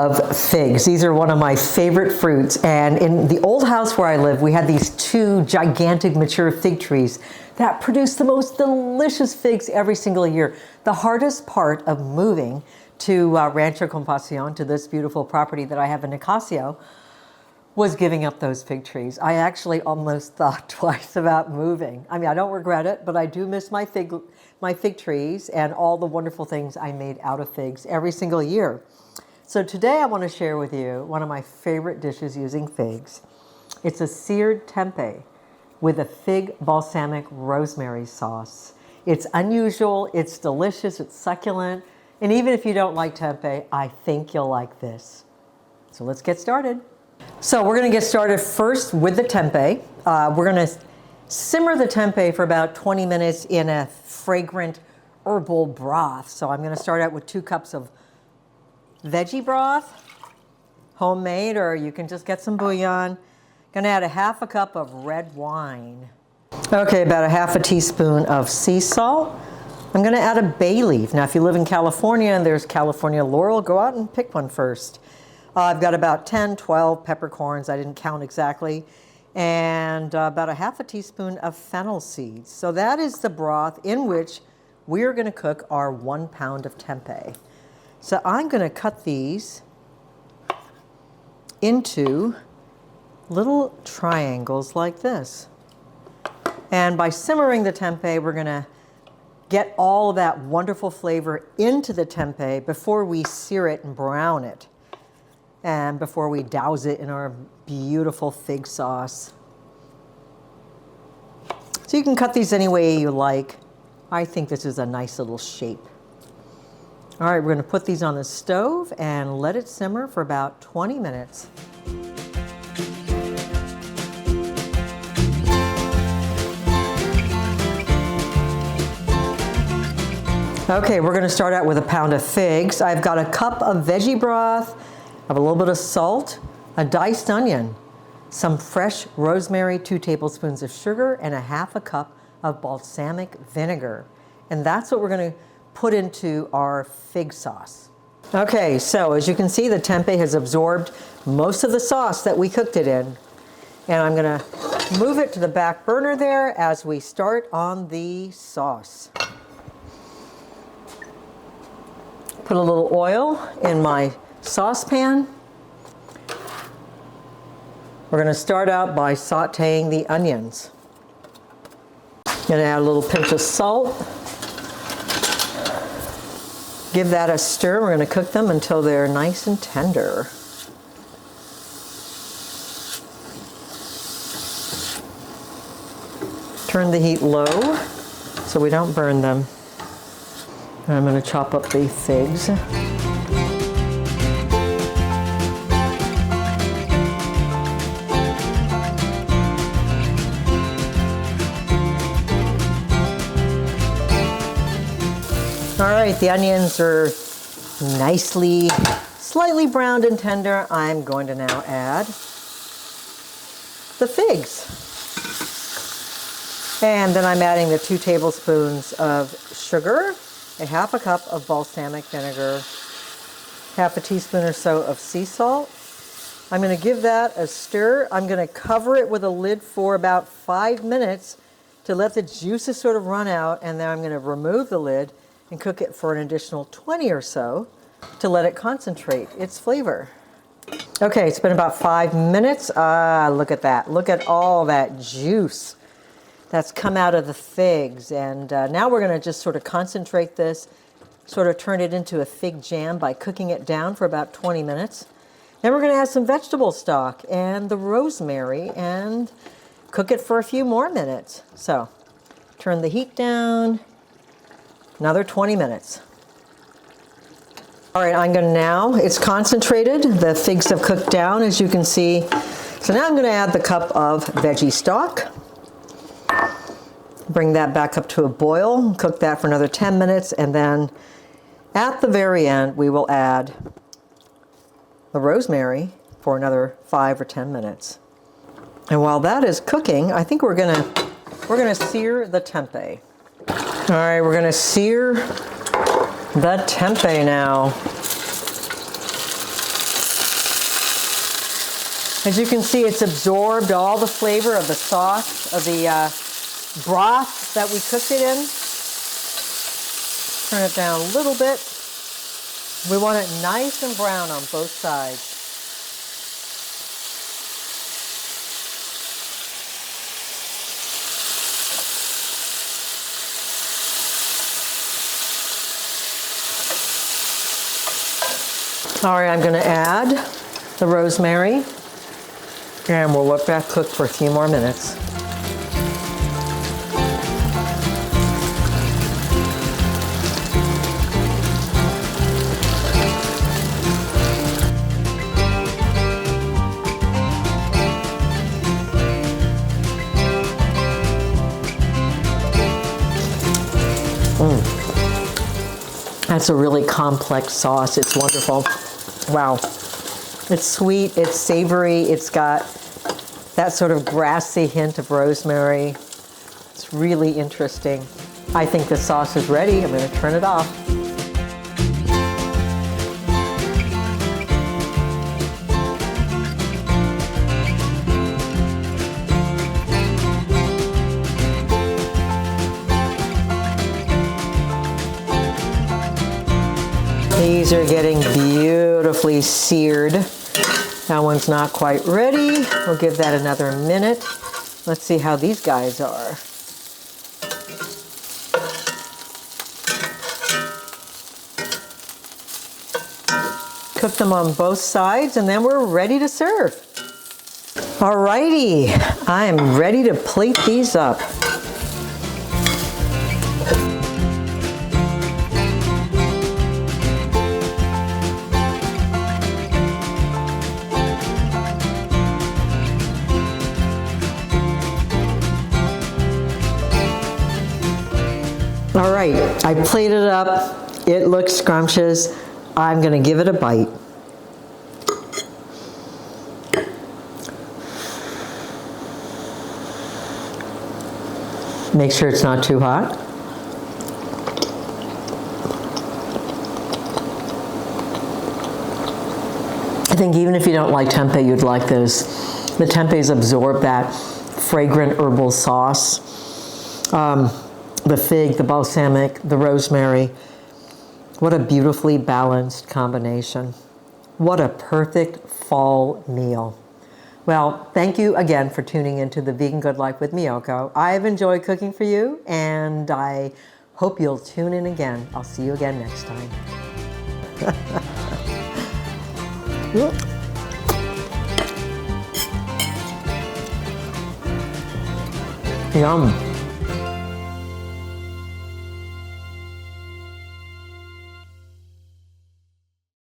love figs. These are one of my favorite fruits. And in the old house where I live, we had these two gigantic mature fig trees that produce the most delicious figs every single year. The hardest part of moving to Rancho Compasión, to this beautiful property that I have in Nicasio, was giving up those fig trees. I actually almost thought twice about moving. I mean, I don't regret it, but I do miss my fig trees and all the wonderful things I made out of figs every single year. So today I want to share with you one of my favorite dishes using figs. It's a seared tempeh with a fig balsamic rosemary sauce. It's unusual, it's delicious, it's succulent, and even if you don't like tempeh, I think you'll like this. So let's get started. So we're going to get started first with the tempeh. We're going to simmer the tempeh for about 20 minutes in a fragrant herbal broth. So I'm going to start out with 2 cups of veggie broth, homemade, or you can just get some bouillon. Going to add a half a cup of red wine. Okay, about a half a teaspoon of sea salt. I'm going to add a bay leaf. Now, if you live in California and there's California laurel, go out and pick one first. I've got about 10, 12 peppercorns. I didn't count exactly. And about a half a teaspoon of fennel seeds. So that is the broth in which we're going to cook our 1 pound of tempeh. So I'm going to cut these into little triangles like this. And by simmering the tempeh, we're going to get all of that wonderful flavor into the tempeh before we sear it and brown it, and before we douse it in our beautiful fig sauce. So you can cut these any way you like. I think this is a nice little shape. All right, we're going to put these on the stove and let it simmer for about 20 minutes. Okay, we're going to start out with a pound of figs. I've got a cup of veggie broth, I have a little bit of salt, a diced onion, some fresh rosemary, 2 tablespoons of sugar, and a half a cup of balsamic vinegar. And that's what we're going to put into our fig sauce. Okay, so as you can see, the tempeh has absorbed most of the sauce that we cooked it in. And I'm going to move it to the back burner there as we start on the sauce. Put a little oil in my saucepan. We're going to start out by sauteing the onions. Going to add a little pinch of salt. Give that a stir. We're going to cook them until they're nice and tender. Turn the heat low so we don't burn them. And I'm going to chop up the figs. All right, the onions are nicely, slightly browned and tender. I'm going to now add the figs. And then I'm adding the 2 tablespoons of sugar, a half a cup of balsamic vinegar, half a teaspoon or so of sea salt. I'm going to give that a stir. I'm going to cover it with a lid for about 5 minutes to let the juices sort of run out, and then I'm going to remove the lid and cook it for an additional 20 or so to let it concentrate its flavor. Okay, it's been about 5 minutes. Look at that. Look at all that juice that's come out of the figs. And now we're going to just sort of concentrate this, sort of turn it into a fig jam by cooking it down for about 20 minutes. Then we're going to add some vegetable stock and the rosemary and cook it for a few more minutes. So turn the heat down, another 20 minutes. All right, I'm going to now, it's concentrated. The figs have cooked down, as you can see. So now I'm going to add the cup of veggie stock. Bring that back up to a boil, cook that for another 10 minutes, and then at the very end, we will add the rosemary for another 5 or 10 minutes. And while that is cooking, I think we're gonna sear the tempeh. All right, we're gonna sear the tempeh now. As you can see, it's absorbed all the flavor of the sauce, of the broth that we cooked it in. Turn it down a little bit. We want it nice and brown on both sides. All right, I'm going to add the rosemary, and we'll let that cook for a few more minutes. That's a really complex sauce. It's wonderful. Wow. It's sweet, it's savory, it's got that sort of grassy hint of rosemary. It's really interesting. I think the sauce is ready. I'm going to turn it off. These are getting beautifully seared. That one's not quite ready. We'll give that another minute. Let's see how these guys are. Cook them on both sides and then we're ready to serve. Alrighty, I'm ready to plate these up. All right, I plated it up. It looks scrumptious. I'm gonna give it a bite. Make sure it's not too hot. I think even if you don't like tempeh, you'd like this. The tempehs absorb that fragrant herbal sauce. The fig, the balsamic, the rosemary. What a beautifully balanced combination. What a perfect fall meal. Well, thank you again for tuning into The Vegan Good Life with Miyoko. I've enjoyed cooking for you, and I hope you'll tune in again. I'll see you again next time. Yum.